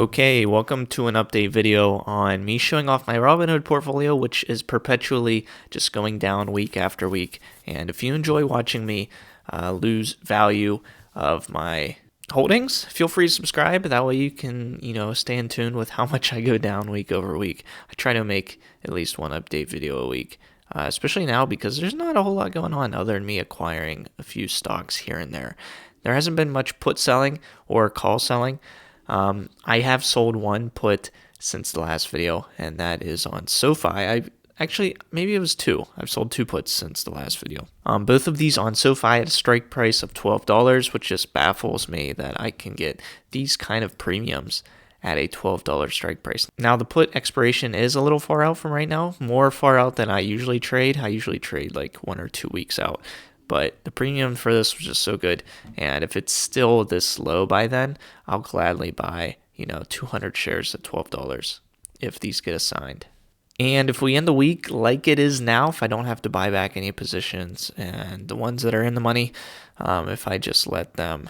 Okay, welcome to an update video on me showing off my Robinhood portfolio, which is perpetually just going down week after week. And if you enjoy watching me lose value of my holdings, feel free to subscribe. That way you can, stay in tune with how much I go down week over week. I try to make at least one update video a week, especially now because there's not a whole lot going on other than me acquiring a few stocks here and there. There hasn't been much put selling or call selling. I have sold one put since the last video, and that is on SoFi. Maybe it was two. I've sold two puts since the last video. Both of these on SoFi at a strike price of $12, which just baffles me that I can get these kind of premiums at a $12 strike price. Now, the put expiration is a little far out from right now, more far out than I usually trade. I usually trade like 1 or 2 weeks out. But the premium for this was just so good. And if it's still this low by then, I'll gladly buy, 200 shares at $12 if these get assigned. And if we end the week like it is now, if I don't have to buy back any positions and the ones that are in the money, if I just let them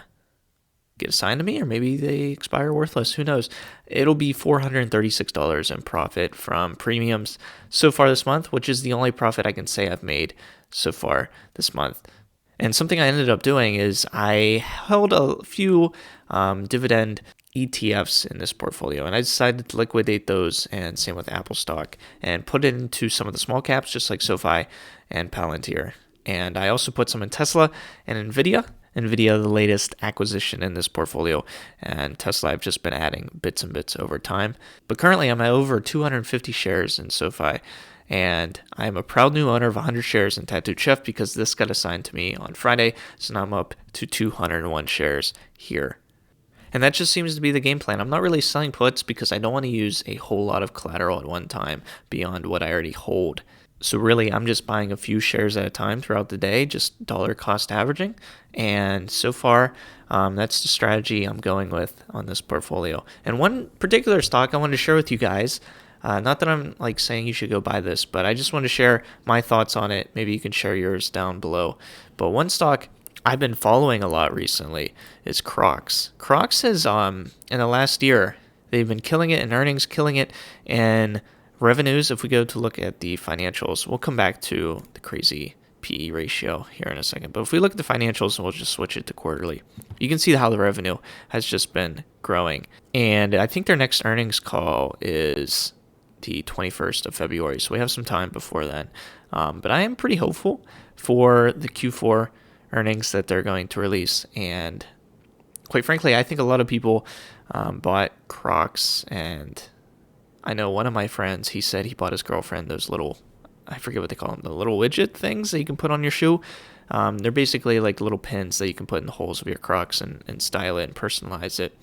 get assigned to me, or maybe they expire worthless, who knows, it'll be $436 in profit from premiums so far this month, which is the only profit I can say I've made so far this month. And something I ended up doing is I held a few dividend ETFs in this portfolio, and I decided to liquidate those, and same with Apple stock, and put it into some of the small caps just like SoFi and Palantir. And I also put some in Tesla and Nvidia, the latest acquisition in this portfolio, and Tesla I've just been adding bits and bits over time. But currently I'm at over 250 shares in SoFi, and I'm a proud new owner of 100 shares in Tattooed Chef because this got assigned to me on Friday, so now I'm up to 201 shares here. And that just seems to be the game plan. I'm not really selling puts because I don't want to use a whole lot of collateral at one time beyond what I already hold. So really, I'm just buying a few shares at a time throughout the day, just dollar cost averaging. And so far, that's the strategy I'm going with on this portfolio. And one particular stock I wanted to share with you guys, not that I'm saying you should go buy this, but I just want to share my thoughts on it. Maybe you can share yours down below. But one stock I've been following a lot recently is Crocs. Crocs has, in the last year, they've been killing it in earnings, killing it in revenues. If we go to look at the financials, we'll come back to the crazy PE ratio here in a second. But if we look at the financials, and we'll just switch it to quarterly, you can see how the revenue has just been growing. And I think their next earnings call is the 21st of February. So we have some time before then. But I am pretty hopeful for the Q4 earnings that they're going to release. And quite frankly, I think a lot of people bought Crocs, and I know one of my friends, he said he bought his girlfriend those little, I forget what they call them, the little widget things that you can put on your shoe. They're basically like little pins that you can put in the holes of your Crocs and style it and personalize it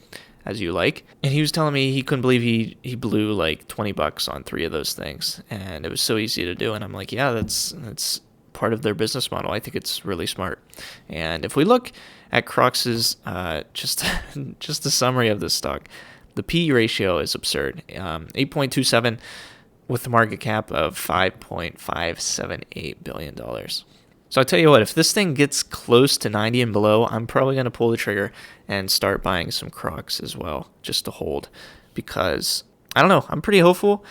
as you like. And he was telling me he couldn't believe he blew like $20 on 3 of those things, and it was so easy to do. And I'm like, yeah, that's part of their business model. I think it's really smart. And if we look at Crocs's just a summary of this stock, the PE ratio is absurd, 8.27 with the market cap of $5.578 billion. So I tell you what, if this thing gets close to 90 and below, I'm probably going to pull the trigger and start buying some Crocs as well, just to hold, because I don't know, I'm pretty hopeful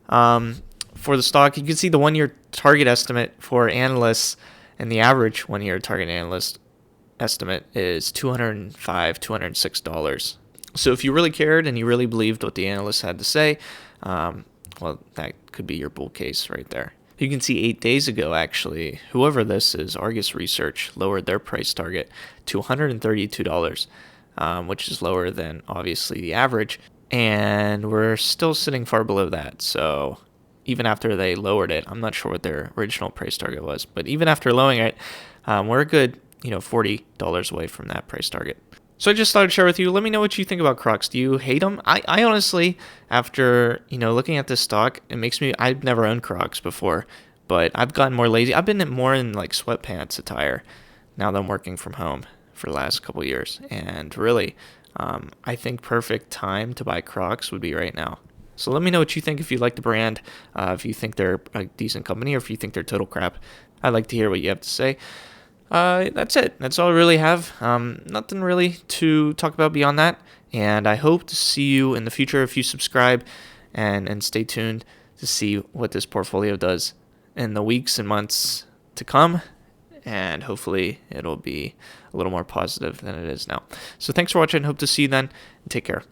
for the stock. You can see the 1-year target estimate for analysts, and the average 1-year target analyst estimate is $205, $206. So if you really cared and you really believed what the analysts had to say, well, that could be your bull case right there. You can see 8 days ago, actually, whoever this is, Argus Research, lowered their price target to $132, which is lower than, obviously, the average. And we're still sitting far below that. So even after they lowered it, I'm not sure what their original price target was, but even after lowering it, we're a good, $40 away from that price target. So I just thought I'd share with you. Let me know what you think about Crocs. Do you hate them? I honestly, after looking at this stock, it makes me. I've never owned Crocs before, but I've gotten more lazy. I've been more in sweatpants attire now that I'm working from home for the last couple of years, and really, I think perfect time to buy Crocs would be right now. So let me know what you think, if you like the brand, if you think they're a decent company, or if you think they're total crap. I'd like to hear what you have to say. That's it. That's all I really have. Nothing really to talk about beyond that. And I hope to see you in the future if you subscribe and stay tuned to see what this portfolio does in the weeks and months to come. And hopefully it'll be a little more positive than it is now. So thanks for watching. Hope to see you then. And take care.